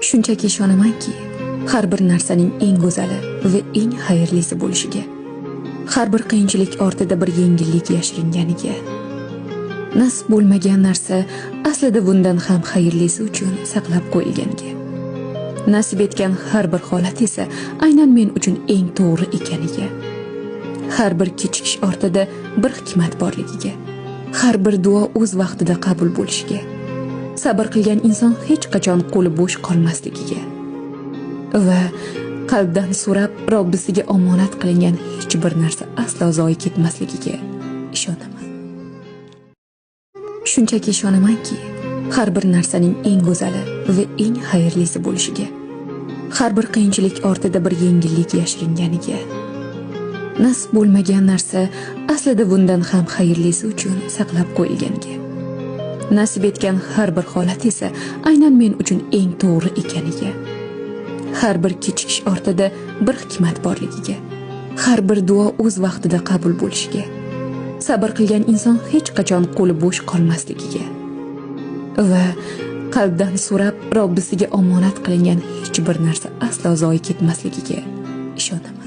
Shunchaki ishonamanki, har bir narsaning eng go'zali va eng xayrlisi bo'lishiga, har bir qiyinchilik ortida bir yengillik yashiringaniga, nasib bo'lmagan narsa aslida bundan ham xayrlisi uchun saqlab qo'yilganiga, nasib etgan har bir holat esa aynan men uchun eng to'g'ri ekaniga, har bir kechikish ortida bir hikmat borligiga, har bir duo o'z vaqtida qabul bo'lishiga, sabr qilgan inson hech qachon qo'li bo'sh qolmasligiga va qalbdan so'rab Robbisiga omonat qilingan hech bir narsa aslo zoyi ketmasligiga ishonaman. Shunchaki ishonamanki, har bir narsaning eng go'zali va eng xayrlisi bo'lishiga, har bir qiyinchilik ortida bir yengillik yashiringaniga, nasib bo'lmagan narsa aslida bundan ham xayrlisi uchun saqlab qo'yilganiga, nasib etgan har bir holat esa aynan men uchun eng to'g'ri ekaniga, har bir kechikish ortida bir hikmat borligiga, har bir duo o'z vaqtida qabul bo'lishiga, sabr qilgan inson hech qachon qo'li bo'sh qolmasligiga va qalbdan so'rab Robbisiga omonat qilingan hech bir narsa aslo zoyi ketmasligiga ishonaman.